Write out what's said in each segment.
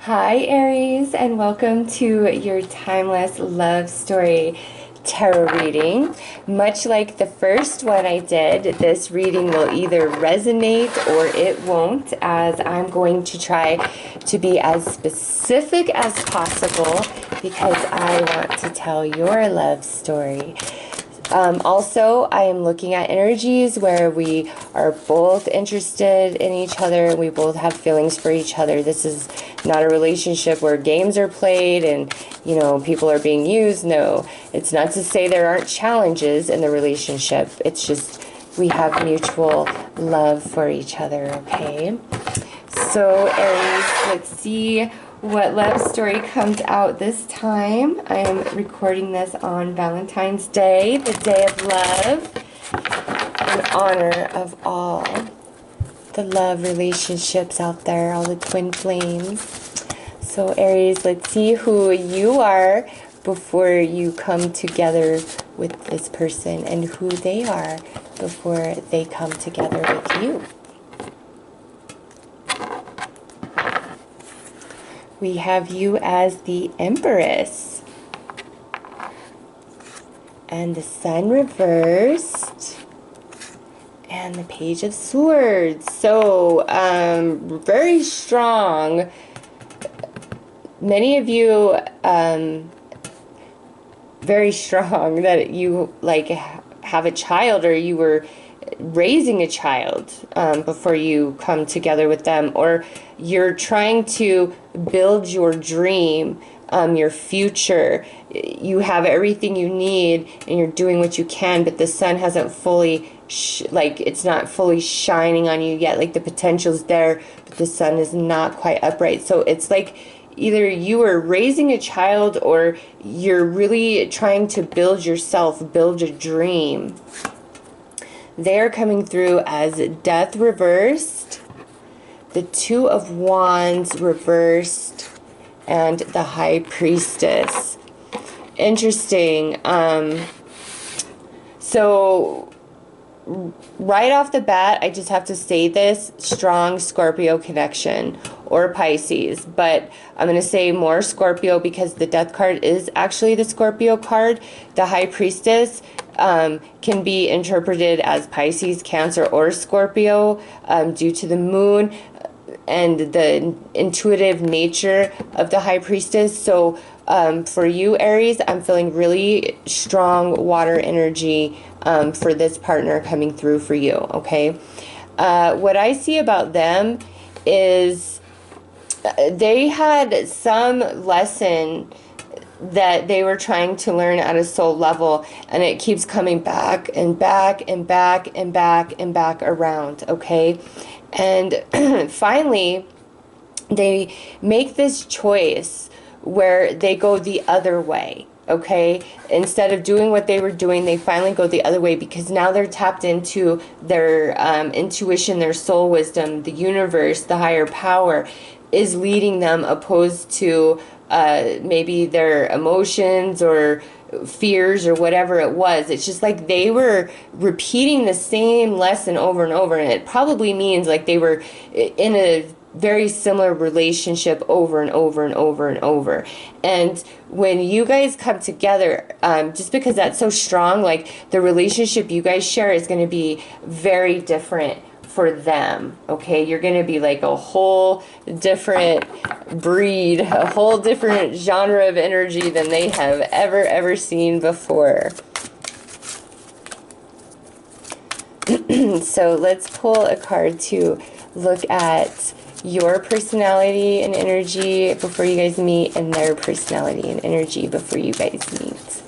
Hi, Aries, and welcome to your timeless love story tarot reading. Much like the first one I did, this reading will either resonate or it won't, as I'm going to try to be as specific as possible because I want to tell your love story. Also, I am looking at energies where we are both interested in each other and we both have feelings for each other. This is not a relationship where games are played and, you know, people are being used. No, it's not to say there aren't challenges in the relationship. It's just we have mutual love for each other, okay? So, Aries, let's see what love story comes out this time. I am recording this on Valentine's Day, the day of love, in honor of all the love relationships out there, all the twin flames. So, Aries, let's see who you are before you come together with this person and who they are before they come together with you. We have you as the Empress. And the Sun reversed. And the Page of Swords. So, very strong. Many of you, very strong that you, like, have a child or you were raising a child before you come together with them, or you're trying to build your dream, your future. You have everything you need and you're doing what you can, but the sun hasn't fully it's not fully shining on you yet. Like, the potential's there, but the sun is not quite upright. So it's like either you are raising a child or you're really trying to build yourself, build a dream. They're coming through as Death reversed, the Two of Wands reversed, and the High Priestess. Interesting. So right off the bat, I just have to say this: strong Scorpio connection or Pisces, but I'm going to say more Scorpio because the Death card is actually the Scorpio card. The High Priestess can be interpreted as Pisces, Cancer, or Scorpio due to the moon and the intuitive nature of the High Priestess. So for you, Aries, I'm feeling really strong water energy for this partner coming through for you, okay? What I see about them is they had some lesson that they were trying to learn at a soul level, and it keeps coming back and back and back and back and back around, okay? And finally, they make this choice where they go the other way, okay? Instead of doing what they were doing, they finally go the other way because now they're tapped into their intuition, their soul wisdom, the universe, the higher power is leading them, opposed to maybe their emotions or fears or whatever it was. It's just like they were repeating the same lesson over and over, and it probably means like they were in a very similar relationship over and over and over and over. And when you guys come together, just because that's so strong, like the relationship you guys share is going to be very different for them, okay? You're going to be like a whole different breed, a whole different genre of energy than they have ever seen before. So let's pull a card to look at your personality and energy before you guys meet, and their personality and energy before you guys meet.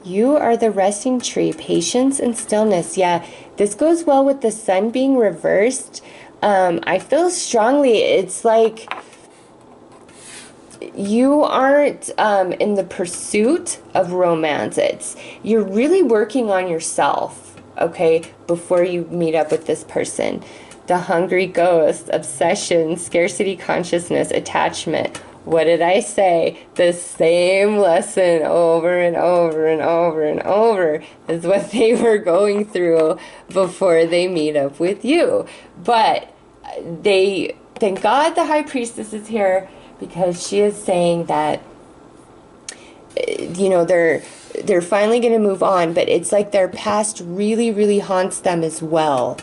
You are the resting tree, patience and stillness. Yeah, this goes well with the sun being reversed. I feel strongly it's like you aren't in the pursuit of romance. You're really working on yourself, okay, before you meet up with this person. The hungry ghost, obsession, scarcity consciousness, attachment, what did I say? The same lesson over and over and over and over is what they were going through before they meet up with you. But they, thank God the High Priestess is here, because she is saying that, you know, they're finally going to move on, but it's like their past really, really haunts them as well.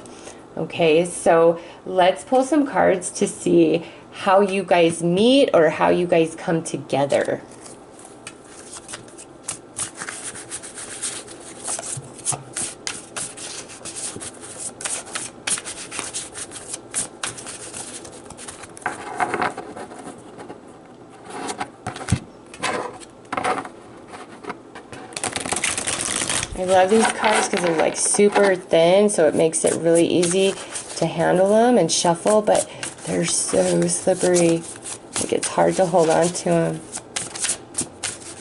Okay, so let's pull some cards to see how you guys meet or how you guys come together. I love these cards because they're like super thin, so it makes it really easy to handle them and shuffle, but they're so slippery. Like it's hard to hold on to them.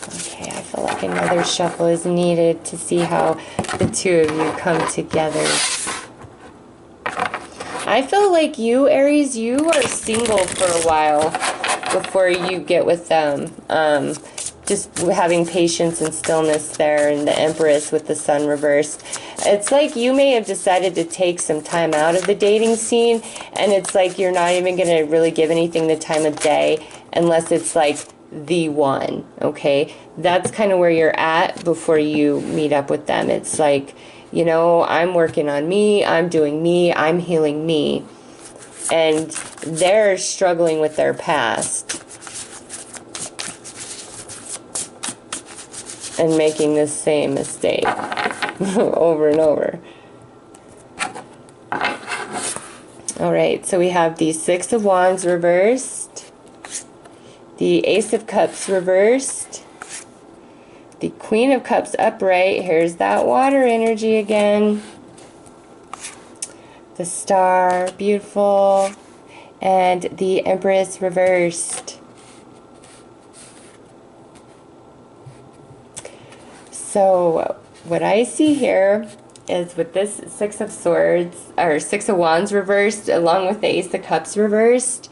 Okay, I feel like another shuffle is needed to see how the two of you come together. I feel like you, Aries, you are single for a while before you get with them. Just having patience and stillness there, and the Empress with the Sun reversed. It's like you may have decided to take some time out of the dating scene, and it's like you're not even going to really give anything the time of day unless it's like the one, okay? That's kind of where you're at before you meet up with them. It's like, you know, I'm working on me, I'm doing me, I'm healing me. And they're struggling with their past and making the same mistake over and over. All right, so we have the Six of Wands reversed, the Ace of Cups reversed, the Queen of Cups upright. Here's that water energy again. The Star, beautiful, and the Empress reversed. So what I see here is with this Six of Swords, or Six of Wands reversed, along with the Ace of Cups reversed,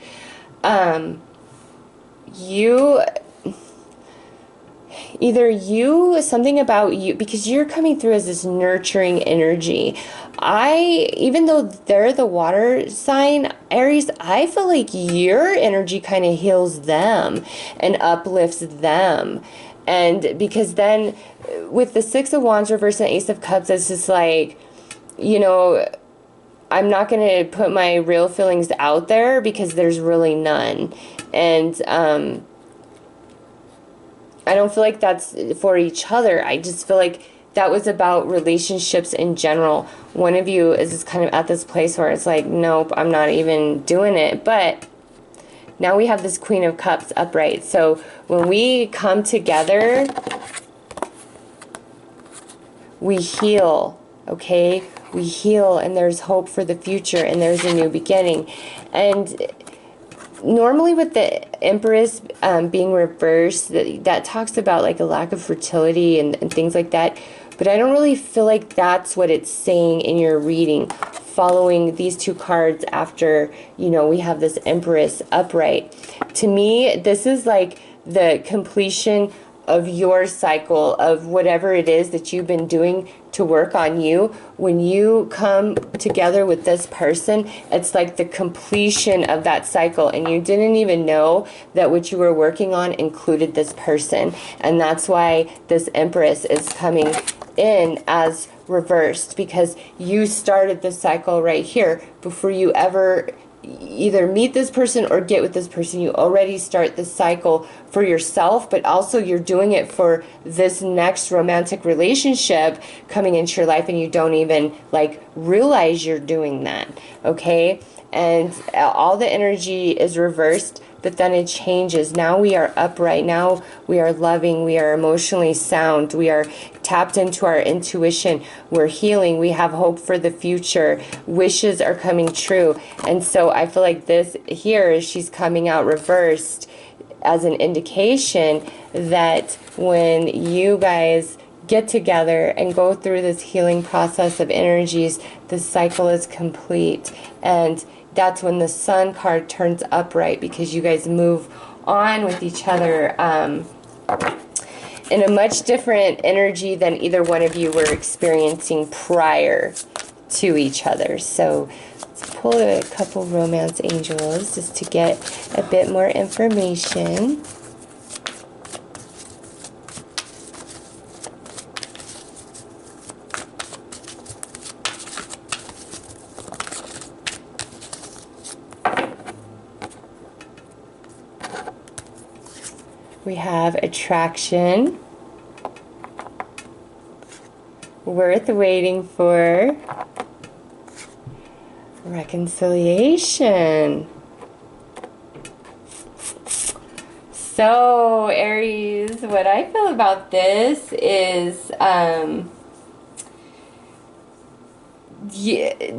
something about you, because you're coming through as this nurturing energy. Even though they're the water sign, Aries, I feel like your energy kind of heals them and uplifts them. And because then with the Six of Wands reversed and Ace of Cups, it's just like, you know, I'm not going to put my real feelings out there because there's really none. And I don't feel like that's for each other. I just feel like that was about relationships in general. One of you is just kind of at this place where it's like, nope, I'm not even doing it. But now we have this Queen of Cups upright. So when we come together, we heal, okay? We heal, and there's hope for the future, and there's a new beginning. And normally with the Empress being reversed, that talks about like a lack of fertility and things like that. But I don't really feel like that's what it's saying in your reading, following these two cards after, you know, we have this Empress upright. To me, this is like the completion of your cycle of whatever it is that you've been doing to work on you. When you come together with this person, it's like the completion of that cycle, and you didn't even know that what you were working on included this person. And that's why this Empress is coming in as reversed, because you started the cycle right here before you ever either meet this person or get with this person. You already start the cycle for yourself, but also you're doing it for this next romantic relationship coming into your life, and you don't even like realize you're doing that, okay? And all the energy is reversed, but then it changes. Now we are upright. Now we are loving. We are emotionally sound. We are tapped into our intuition. We're healing. We have hope for the future. Wishes are coming true. And so I feel like this here, she's coming out reversed as an indication that when you guys get together and go through this healing process of energies, the cycle is complete. And that's when the Sun card turns upright, because you guys move on with each other in a much different energy than either one of you were experiencing prior to each other. So let's pull a couple romance angels just to get a bit more information. We have attraction, worth waiting for, reconciliation. So, Aries, what I feel about this is,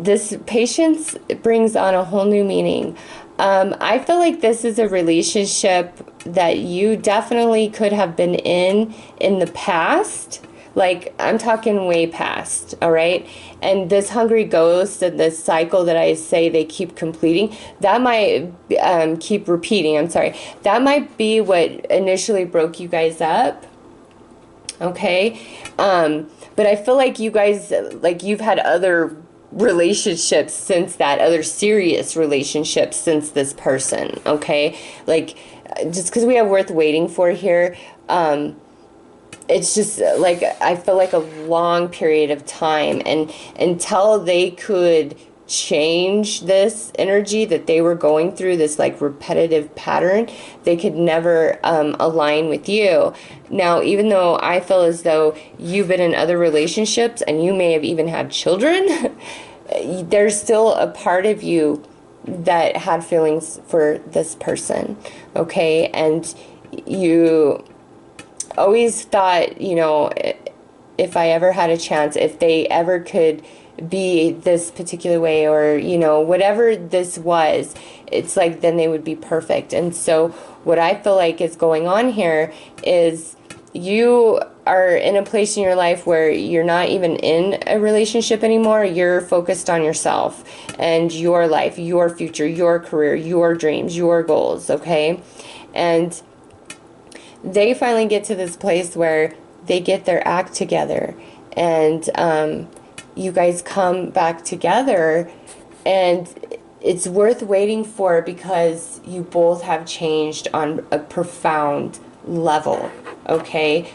this patience brings on a whole new meaning. I feel like this is a relationship that you definitely could have been in the past. Like, I'm talking way past, all right? And this hungry ghost and this cycle that I say they keep completing, that might keep repeating, I'm sorry. That might be what initially broke you guys up, okay? But I feel like you guys, like, you've had other relationships since that, other serious relationships since this person, okay? Like, just because we have worth waiting for here, it's just like, I feel like a long period of time, and until they could change this energy that they were going through, this like repetitive pattern, they could never align with you. Now, even though I feel as though you've been in other relationships and you may have even had children, there's still a part of you that had feelings for this person, okay? And you always thought, you know, if I ever had a chance, if they ever could be this particular way, or, you know, whatever this was, it's like then they would be perfect. And so what I feel like is going on here is you are in a place in your life where you're not even in a relationship anymore. You're focused on yourself and your life, your future, your career, your dreams, your goals, okay? And they finally get to this place where they get their act together, and you guys come back together, and it's worth waiting for because you both have changed on a profound level, okay?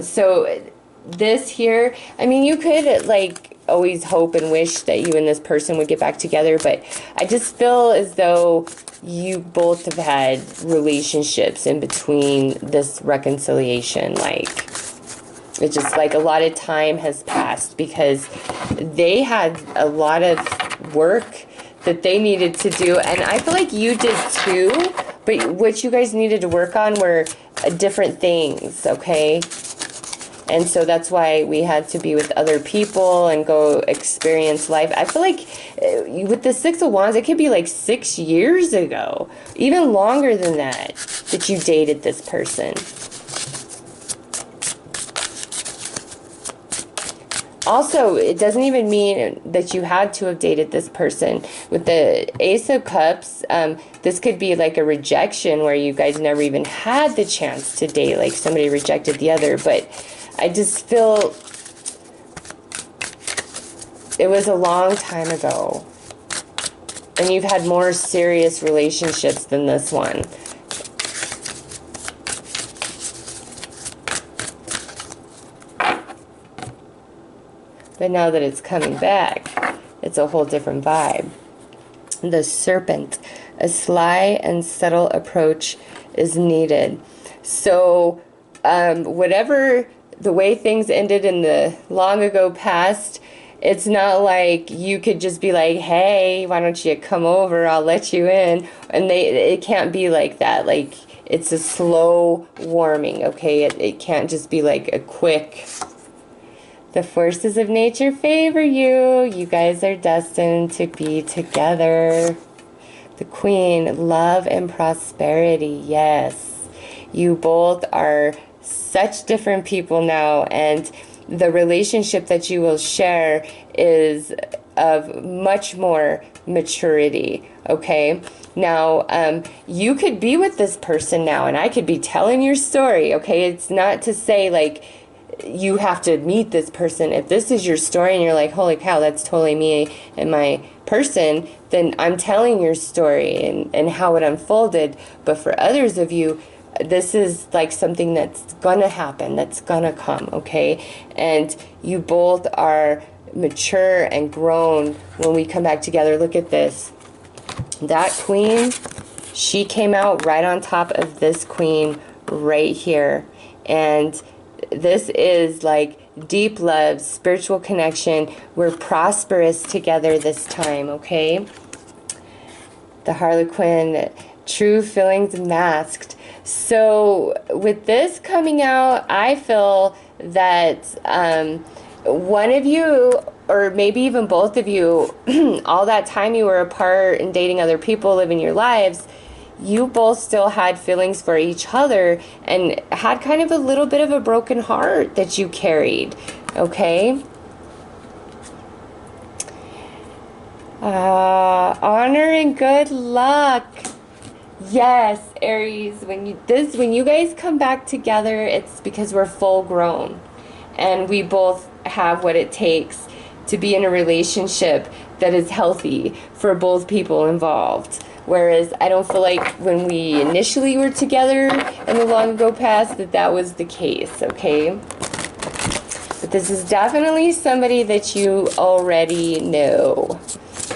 So this here, I mean, you could like always hope and wish that you and this person would get back together, but I just feel as though you both have had relationships in between this reconciliation. Like, it's just like a lot of time has passed because they had a lot of work that they needed to do, and I feel like you did too, but what you guys needed to work on were different things, okay? And so that's why we had to be with other people and go experience life. I feel like with the Six of Wands, it could be like 6 years ago, even longer than that, that you dated this person. Also, it doesn't even mean that you had to have dated this person. With the Ace of Cups, this could be like a rejection where you guys never even had the chance to date, like somebody rejected the other. But I just feel it was a long time ago, and you've had more serious relationships than this one. But now that it's coming back, it's a whole different vibe. The Serpent, a sly and subtle approach is needed. So whatever the way things ended in the long ago past, it's not like you could just be like, hey, why don't you come over, I'll let you in. And it can't be like that. Like, it's a slow warming, okay? It can't just be like a quick... The forces of nature favor you. You guys are destined to be together. The Queen, love and prosperity. Yes. You both are such different people now, and the relationship that you will share is of much more maturity, okay? Now, you could be with this person now, and I could be telling your story, okay? It's not to say, like, you have to meet this person. If this is your story and you're like, holy cow, that's totally me and my person, then I'm telling your story and how it unfolded. But for others of you, this is like something that's gonna happen, that's gonna come, okay? And you both are mature and grown when we come back together. Look at this. That queen, she came out right on top of this queen right here. And this is like deep love, spiritual connection. We're prosperous together this time, okay? The Harlequin, true feelings masked. So with this coming out, I feel that one of you, or maybe even both of you, all that time you were apart and dating other people, living your lives, you both still had feelings for each other and had kind of a little bit of a broken heart that you carried, okay? Honor and good luck. Yes, Aries, when you guys come back together, it's because we're full grown and we both have what it takes to be in a relationship that is healthy for both people involved. Whereas I don't feel like when we initially were together in the long ago past that was the case, okay? But this is definitely somebody that you already know.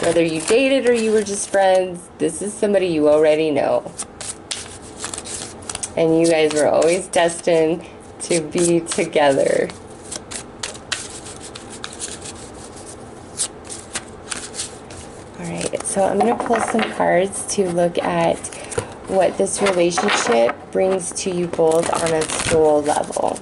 Whether you dated or you were just friends, this is somebody you already know. And you guys were always destined to be together. Alright, so I'm going to pull some cards to look at what this relationship brings to you both on a soul level.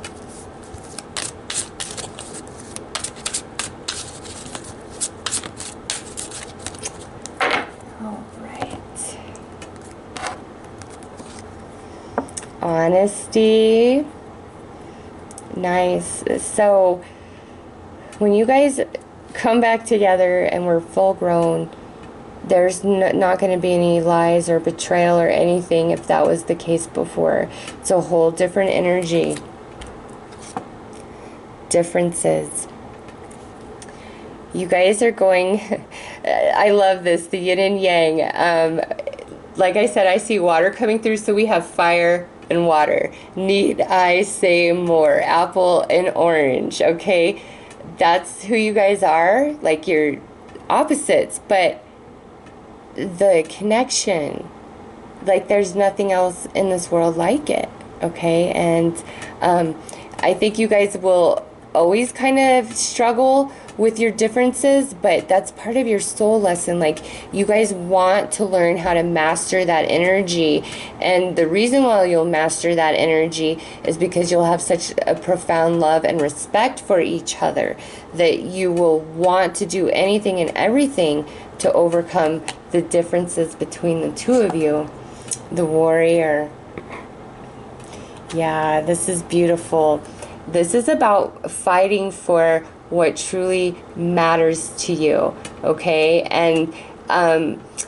Alright. Honesty. Nice. So, when you guys come back together and we're full grown, there's not going to be any lies or betrayal or anything if that was the case before. It's a whole different energy. Differences. You guys are going, I love this, the yin and yang. Like I said, I see water coming through, so we have fire and water. Need I say more? Apple and orange, okay? That's who you guys are, like you're opposites, but the connection, like there's nothing else in this world like it, okay? And I think you guys will always kind of struggle with your differences, but that's part of your soul lesson. Like, you guys want to learn how to master that energy, and the reason why you'll master that energy is because you'll have such a profound love and respect for each other that you will want to do anything and everything to overcome the differences between the two of you. The Warrior. Yeah, this is beautiful. This is about fighting for what truly matters to you, okay? And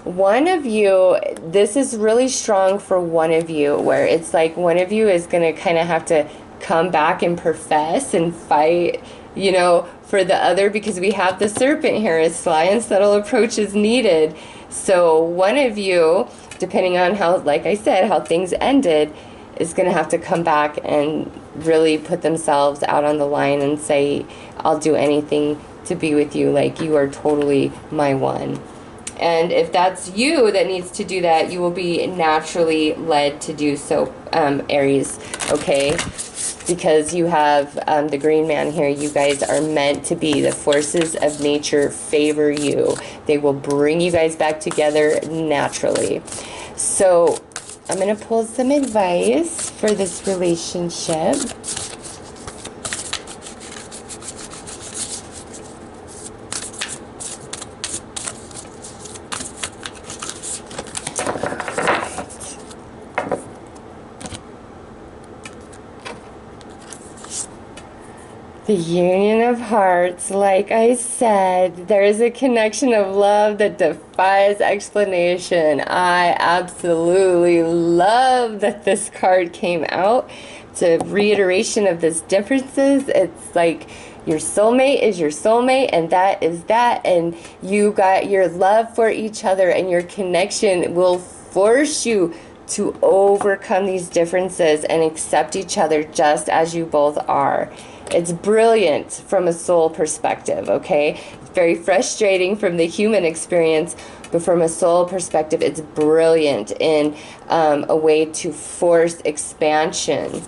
one of you, this is really strong for one of you, where it's like one of you is going to kind of have to come back and profess and fight, you know, for the other, because we have the Serpent here. A sly and subtle approach is needed. So one of you, depending on how, like I said, how things ended, is going to have to come back and really put themselves out on the line and say, I'll do anything to be with you, like you are totally my one. And if that's you that needs to do that, you will be naturally led to do so, Aries, okay? Because you have the Green Man here. You guys are meant to be. The forces of nature favor you. They will bring you guys back together naturally. So I'm going to pull some advice for this relationship. The The union of hearts, like I said, there is a connection of love that defies explanation. I absolutely love that this card came out. It's a reiteration of these differences. It's like your soulmate is your soulmate, and that is that, and you got your love for each other, and your connection will force you to overcome these differences and accept each other just as you both are. It's brilliant from a soul perspective, okay? It's very frustrating from the human experience, but from a soul perspective, it's brilliant in a way to force expansion.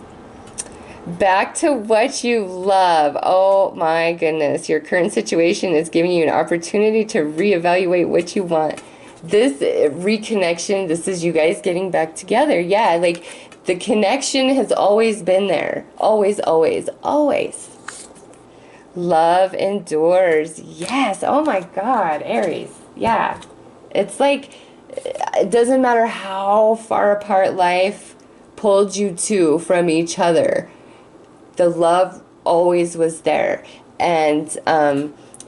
Back to what you love. Oh my goodness. Your current situation is giving you an opportunity to reevaluate what you want. This reconnection, this is you guys getting back together. Yeah, like the connection has always been there. Always, always, always. Love endures. Yes. Oh my God, Aries. Yeah. It's like, it doesn't matter how far apart life pulled you two from each other. The love always was there. And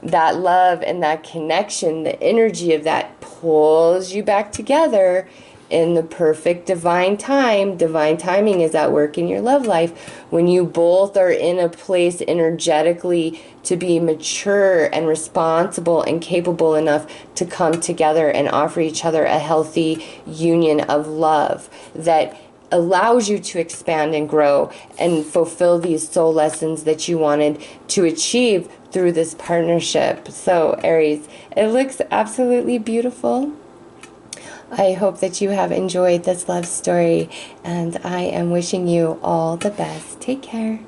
that love and that connection, the energy of that pulls you back together in the perfect divine time. Divine timing is at work in your love life when you both are in a place energetically to be mature and responsible and capable enough to come together and offer each other a healthy union of love that allows you to expand and grow and fulfill these soul lessons that you wanted to achieve through this partnership. So Aries, it looks absolutely beautiful. I hope that you have enjoyed this love story, and I am wishing you all the best. Take care.